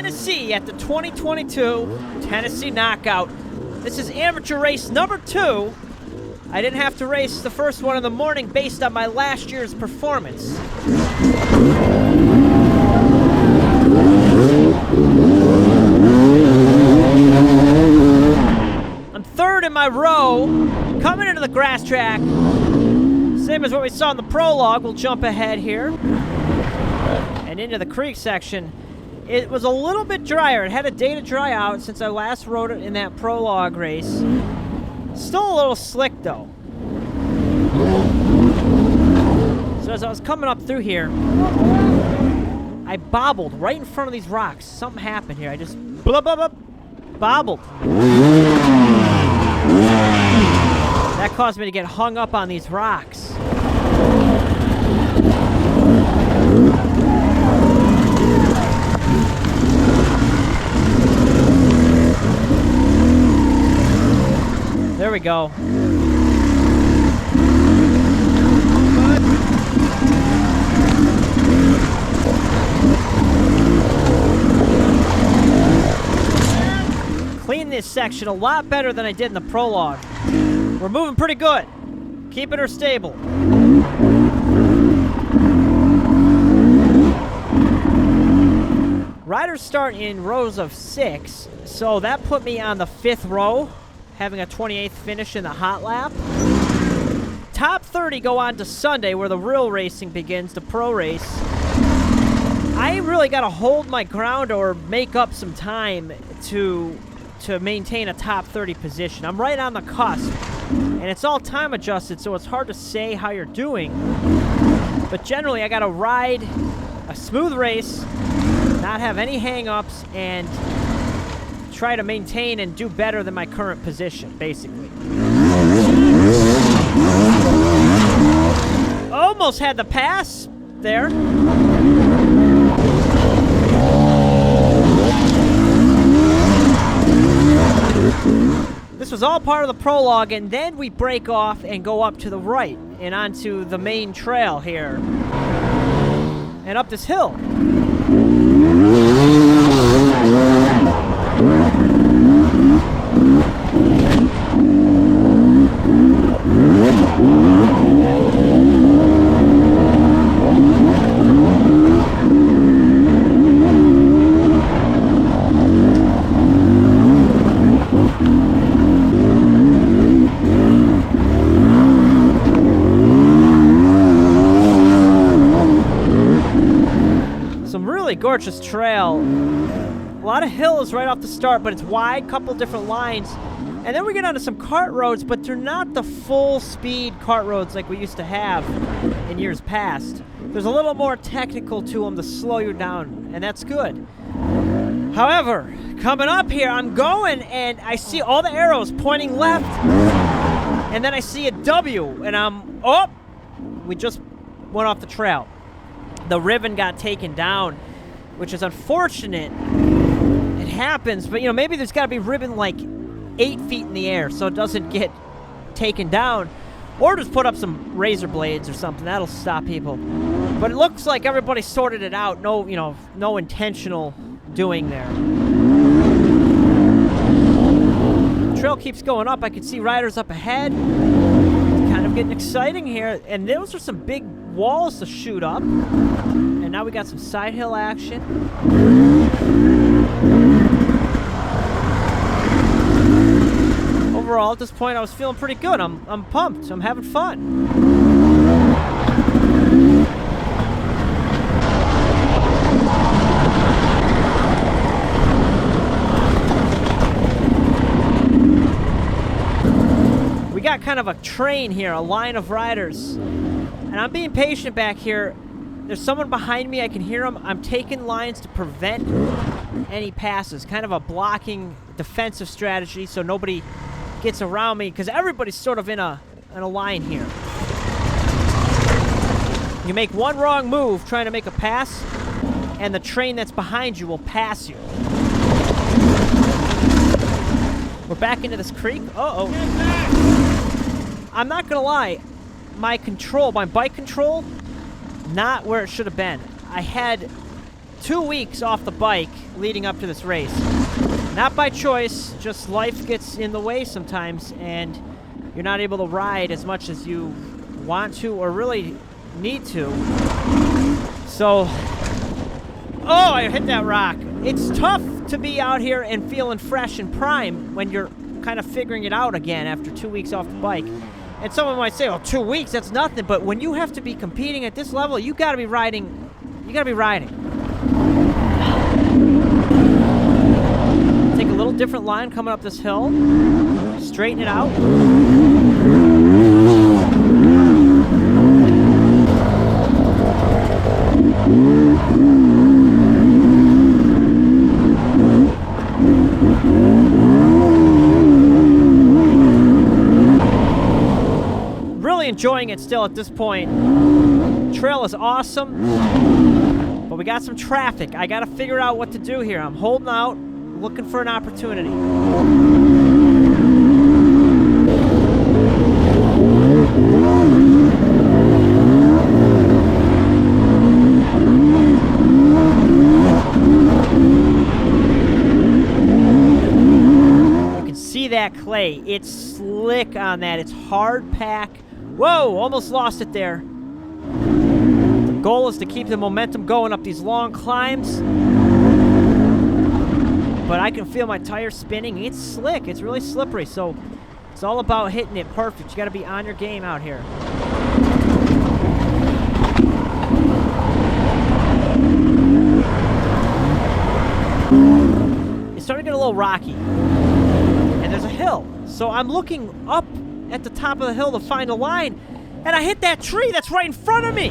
Tennessee at the 2022 Tennessee Knockout. This is amateur race number 2. I didn't have to race the first one in the morning based on my last year's performance. I'm third in my row, coming into the grass track. Same as what we saw in the prologue. We'll jump ahead here and into the creek section. It was a little bit drier. It had a day to dry out since I last rode it in that prologue race. Still a little slick though. So as I was coming up through here, I bobbled right in front of these rocks. Something happened here. I just bobbled. That caused me to get hung up on these rocks. There we go. Cleaned this section a lot better than I did in the prologue. We're moving pretty good. Keeping her stable. Riders start in rows of 6, so that put me on the 5th row, having a 28th finish in the hot lap. Top 30 go on to Sunday, where the real racing begins, the pro race. I really got to hold my ground or make up some time to maintain a top 30 position. I'm right on the cusp, and it's all time adjusted, so it's hard to say how you're doing. But generally, I got to ride a smooth race, not have any hang-ups, and try to maintain and do better than my current position, basically. Almost had the pass there. This was all part of the prologue, and then we break off and go up to the right and onto the main trail here and up this hill. Gorgeous trail. A lot of hills right off the start, but it's wide, couple different lines. And then we get onto some kart roads, but they're not the full speed kart roads like we used to have in years past. There's a little more technical to them to slow you down, and that's good. However, coming up here, I'm going and I see all the arrows pointing left, and then I see a W, and we just went off the trail. The ribbon got taken down, which is unfortunate. It happens, but maybe there's got to be ribbon like 8 feet in the air so it doesn't get taken down, or just put up some razor blades or something. That'll stop people. But it looks like everybody sorted it out. No intentional doing there. The trail keeps going up. I can see riders up ahead. It's kind of getting exciting here, and those are some big walls to shoot up. And now we got some side hill action. Overall, at this point, I was feeling pretty good. I'm pumped. I'm having fun. We got kind of a train here, a line of riders. And I'm being patient back here. There's someone behind me. I can hear him. I'm taking lines to prevent any passes. Kind of a blocking defensive strategy so nobody gets around me, because everybody's sort of in a line here. You make one wrong move trying to make a pass, and the train that's behind you will pass you. We're back into this creek. Uh-oh. I'm not going to lie. My bike control, not where it should have been. I had 2 weeks off the bike leading up to this race. Not by choice, just life gets in the way sometimes, and you're not able to ride as much as you want to or really need to. So, oh, I hit that rock. It's tough to be out here and feeling fresh and prime when you're kind of figuring it out again after 2 weeks off the bike. And someone might say, oh, 2 weeks, that's nothing. But when you have to be competing at this level, you gotta be riding. You gotta be riding. Take a little different line coming up this hill. Straighten it out. Really enjoying it still at this point. Trail is awesome, but we got some traffic. I gotta figure out what to do here. I'm holding out, looking for an opportunity. You can see that clay. It's slick on that. It's hard pack. Whoa, almost lost it there. The goal is to keep the momentum going up these long climbs. But I can feel my tires spinning. It's slick. It's really slippery. So it's all about hitting it perfect. You got to be on your game out here. It's starting to get a little rocky. And there's a hill. So I'm looking up at the top of the hill to find a line, and I hit that tree that's right in front of me.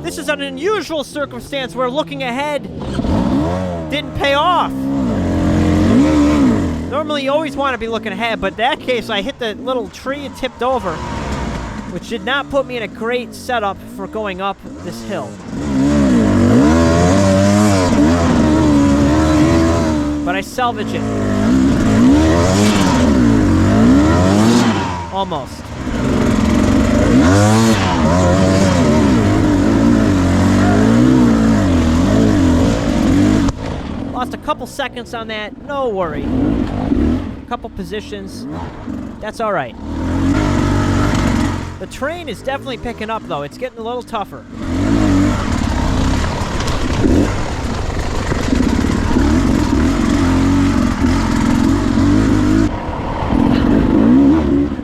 This is an unusual circumstance where looking ahead didn't pay off. Normally you always want to be looking ahead, but in that case I hit the little tree and tipped over, which did not put me in a great setup for going up this hill. But I salvage it. Almost. Lost a couple seconds on that, no worry. A couple positions, that's all right. The terrain is definitely picking up though, it's getting a little tougher.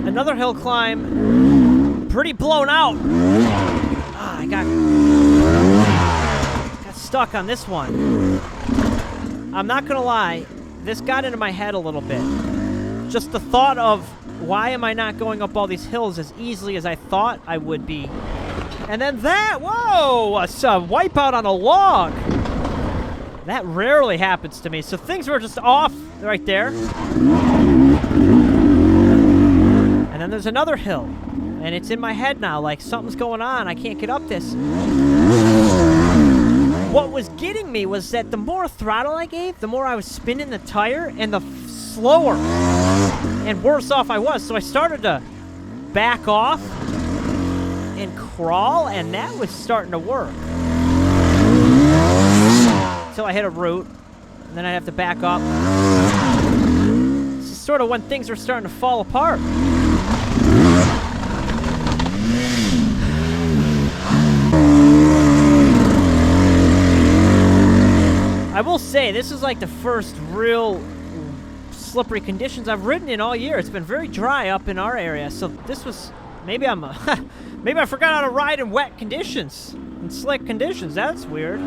Another hill climb, pretty blown out. Ah, I got stuck on this one. I'm not gonna lie, this got into my head a little bit. Just the thought of, why am I not going up all these hills as easily as I thought I would be? And then that, whoa, a wipeout on a log. That rarely happens to me, so things were just off right there. And then there's another hill, and it's in my head now, like something's going on, I can't get up this. What was getting me was that the more throttle I gave, the more I was spinning the tire, and the slower and worse off I was. So I started to back off and crawl, and that was starting to work. Until I hit a root, and then I have to back up. This is sort of when things are starting to fall apart. I will say, this is like the first real slippery conditions I've ridden in all year. It's been very dry up in our area, so this was, maybe I'm, maybe I forgot how to ride in wet conditions, in slick conditions. That's weird.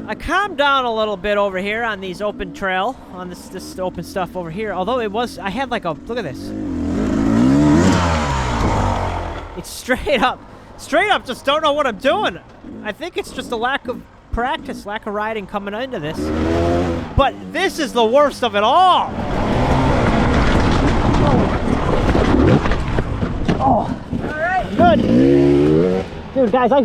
I calmed down a little bit over here on these open trail, on this open stuff over here, although it was, I had like a, look at this. It's straight up, just don't know what I'm doing. I think it's just a lack of practice, lack of riding coming into this. But this is the worst of it all. Oh, all right, good. Dude, guys, I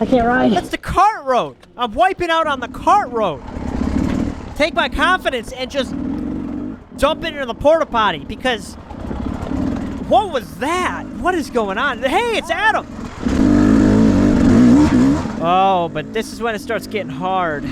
can't ride. That's the cart road. I'm wiping out on the cart road. Take my confidence and just dump it into the porta potty, because What was that? What is going on? Hey, it's Adam! Oh, but this is when it starts getting hard. At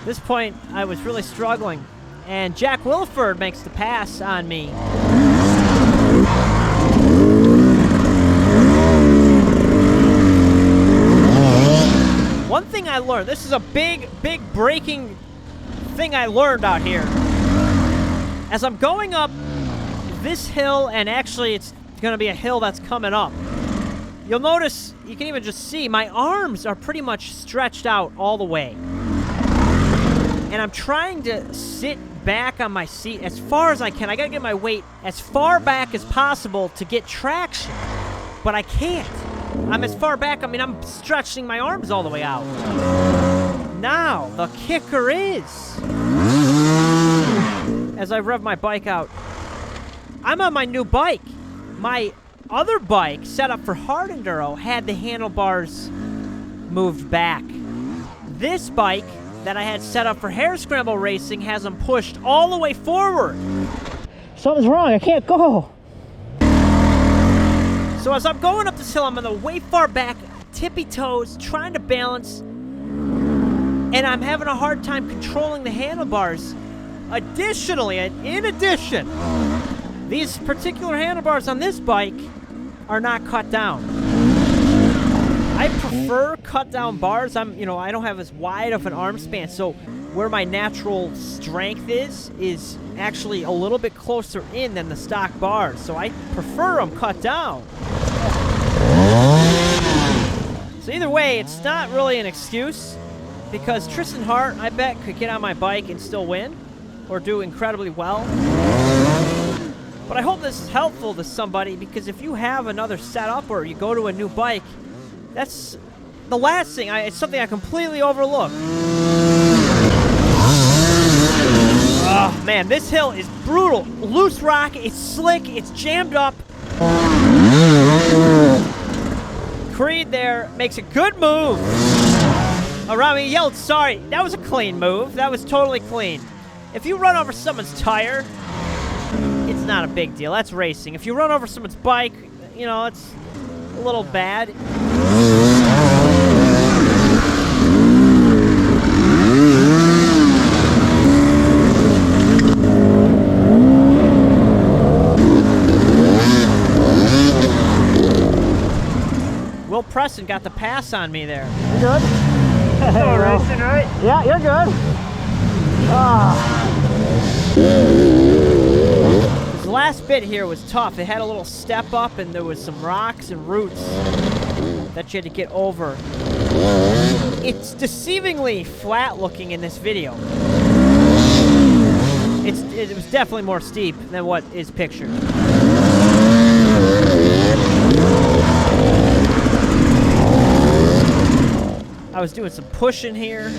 this point, I was really struggling, and Jack Wilford makes the pass on me. One thing I learned, this is a big breaking thing I learned out here. As I'm going up this hill, and actually it's going to be a hill that's coming up, you'll notice, you can even just see, my arms are pretty much stretched out all the way. And I'm trying to sit back on my seat as far as I can. I gotta get my weight as far back as possible to get traction. But I can't. I'm as far back, I mean, I'm stretching my arms all the way out. Now, the kicker is, as I rev my bike out, I'm on my new bike. My other bike, set up for hard enduro, had the handlebars moved back. This bike that I had set up for hare scramble racing has them pushed all the way forward. Something's wrong, I can't go. So as I'm going up this hill, I'm on the way far back, tippy toes, trying to balance, and I'm having a hard time controlling the handlebars. Additionally, in addition, these particular handlebars on this bike are not cut down. I prefer cut down bars. I don't have as wide of an arm span, so where my natural strength is actually a little bit closer in than the stock bars. So I prefer them cut down. So either way, it's not really an excuse, because Tristan Hart, I bet, could get on my bike and still win or do incredibly well. But I hope this is helpful to somebody, because if you have another setup or you go to a new bike, that's the last thing. It's something I completely overlooked. Oh, man, this hill is brutal. Loose rock, it's slick, it's jammed up. Creed there makes a good move. Around me yelled, sorry. That was a clean move. That was totally clean. If you run over someone's tire, it's not a big deal. That's racing. If you run over someone's bike, it's a little bad. Will Preston got the pass on me there. You good? Still racing, right? Yeah, you're good. This last bit here was tough. It had a little step up, and there was some rocks and roots that you had to get over. It's deceivingly flat looking in this video. It was definitely more steep than what is pictured. I was doing some pushing here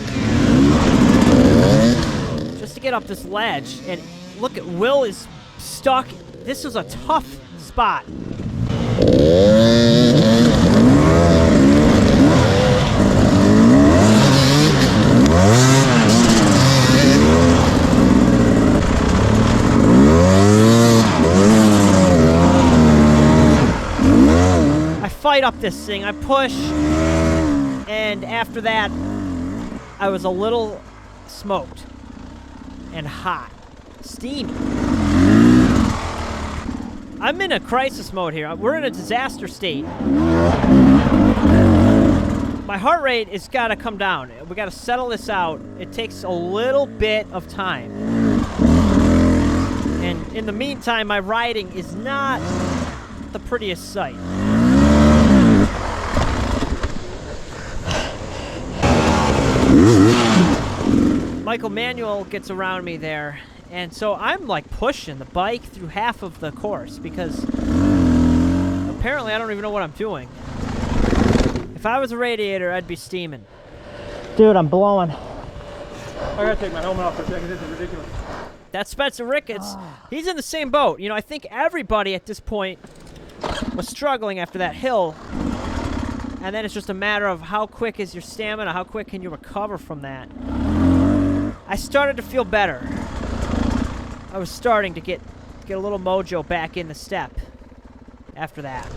just to get up this ledge, and look at Will is stuck. This was a tough spot. I fight up this thing, I push. And after that, I was a little smoked and hot, steamy. I'm in a crisis mode here. We're in a disaster state. My heart rate has got to come down. We got to settle this out. It takes a little bit of time. And in the meantime, my riding is not the prettiest sight. Michael Manuel gets around me there, and so I'm like pushing the bike through half of the course, because apparently I don't even know what I'm doing. If I was a radiator, I'd be steaming. Dude, I'm blowing. I gotta take my helmet off for a second. This is ridiculous. That's Spencer Ricketts. He's in the same boat. You know, I think everybody at this point was struggling after that hill. And then it's just a matter of how quick is your stamina, how quick can you recover from that. I started to feel better. I was starting to get a little mojo back in the step after that.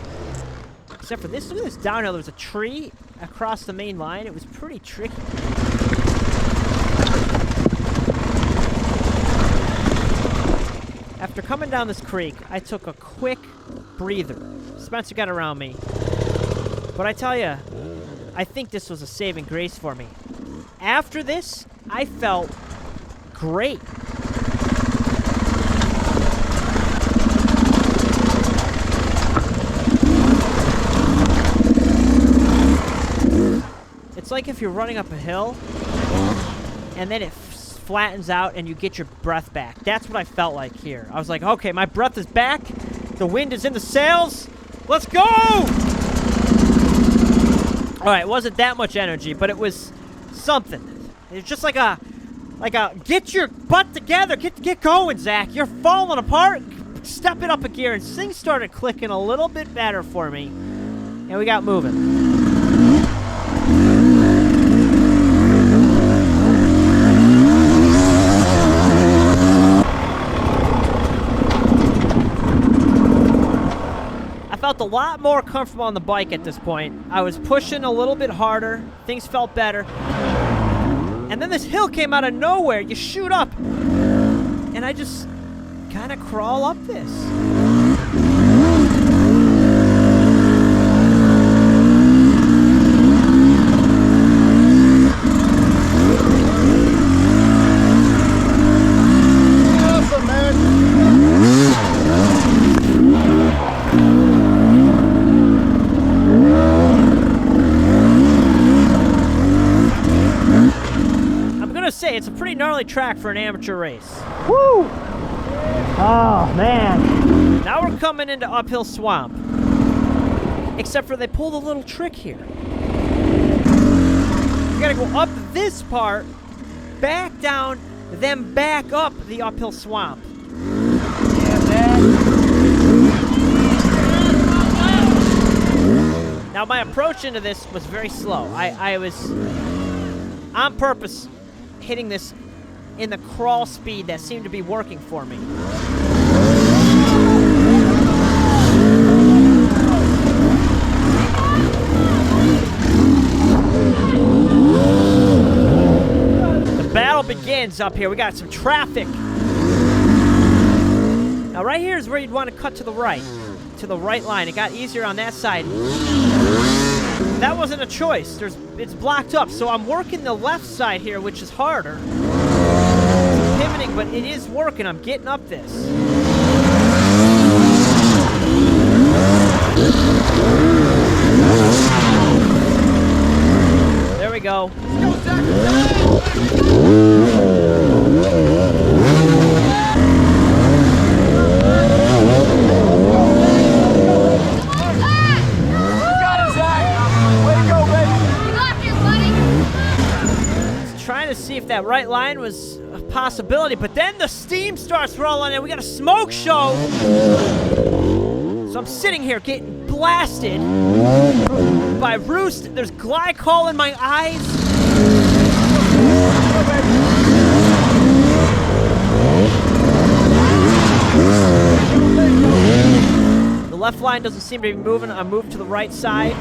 Except for this, look at this downhill. There was a tree across the main line. It was pretty tricky. After coming down this creek, I took a quick breather. Spencer got around me. But I tell you, I think this was a saving grace for me. After this, I felt great. It's like if you're running up a hill, and then it flattens out and you get your breath back. That's what I felt like here. I was like, okay, my breath is back. The wind is in the sails. Let's go! All right, it wasn't that much energy, but it was something. It was just like a get your butt together, get going, Zach. You're falling apart. Step it up a gear, and things started clicking a little bit better for me, and we got moving. I felt a lot more comfortable on the bike at this point. I was pushing a little bit harder. Things felt better. And then this hill came out of nowhere. You shoot up. And I just kind of crawl up this. Awesome, man. Say it's a pretty gnarly track for an amateur race. Woo! Oh man. Now we're coming into uphill swamp. Except for they pulled a little trick here. You gotta go up this part, back down, then back up the uphill swamp. Yeah, man. Now my approach into this was very slow. I was on purpose hitting this in the crawl speed that seemed to be working for me. The battle begins up here. We got some traffic. Now right here is where you'd want to cut to the right line. It got easier on that side. That wasn't a choice. It's blocked up, so I'm working the left side here, which is harder. It's pivoting, but it is working. I'm getting up this. There we go. Trying to see if that right line was a possibility, but then the steam starts rolling and we got a smoke show. So I'm sitting here getting blasted by roost. There's glycol in my eyes. The left line doesn't seem to be moving. I moved to the right side.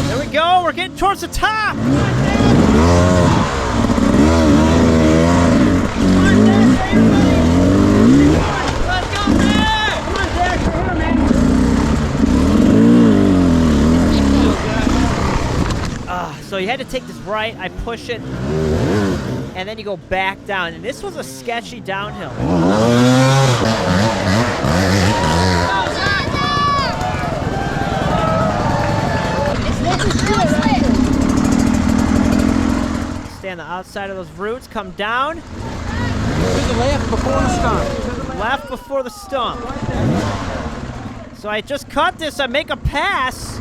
There we go. We're getting towards the top. So you had to take this right, I push it, and then you go back down. And this was a sketchy downhill. Stay on the outside of those roots. Come down. To the left before the stump. Left before the stump. So I just cut this. I make a pass.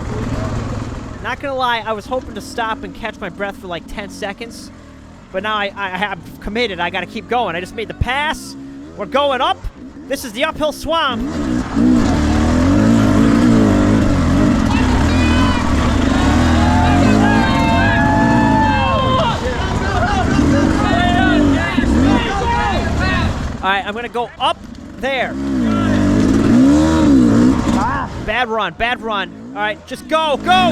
Not gonna lie, I was hoping to stop and catch my breath for like 10 seconds. But now I'm committed. I gotta keep going. I just made the pass. We're going up. This is the uphill swamp. Alright, I'm gonna go up there. Bad run, bad run. Alright, just go, go!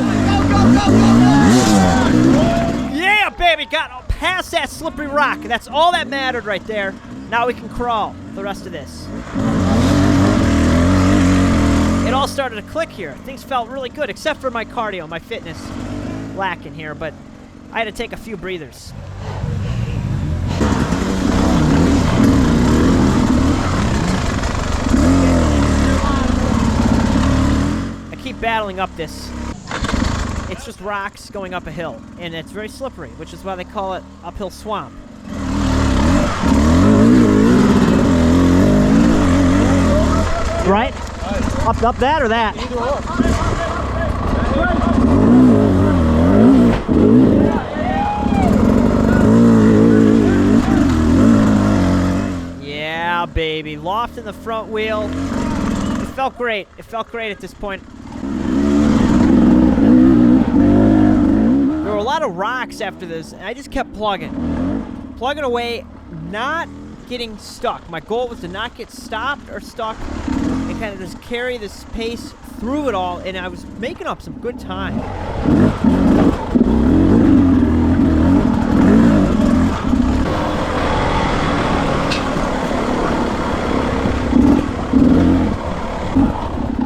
Yeah, baby, got past that slippery rock. That's all that mattered right there. Now we can crawl the rest of this. It all started to click here. Things felt really good, except for my cardio, my fitness lacking here, but I had to take a few breathers. Keep battling up this. It's just rocks going up a hill, and it's very slippery, which is why they call it uphill swamp. Right? Up that or that? Either or. Yeah, baby. Loft in the front wheel. It felt great. It felt great at this point. There were a lot of rocks after this, and I just kept plugging. Plugging away, not getting stuck. My goal was to not get stopped or stuck and kind of just carry this pace through it all, and I was making up some good time.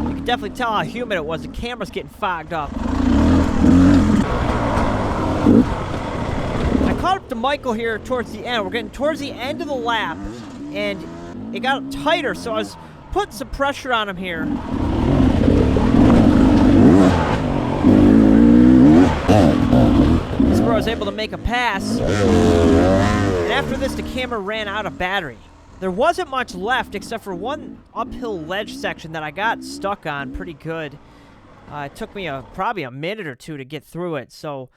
You can definitely tell how humid it was. The camera's getting fogged up. I caught up to Michael here towards the end. We're getting towards the end of the lap, and it got tighter, so I was putting some pressure on him here. This is where I was able to make a pass. And after this, the camera ran out of battery. There wasn't much left except for one uphill ledge section that I got stuck on pretty good. It took me probably a minute or two to get through it, so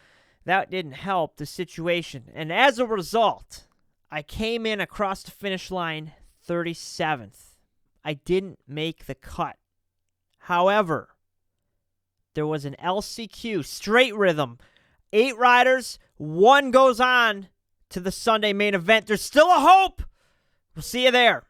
that didn't help the situation. And as a result, I came in across the finish line 37th. I didn't make the cut. However, there was an LCQ, straight rhythm. 8 riders, 1 goes on to the Sunday main event. There's still a hope. We'll see you there.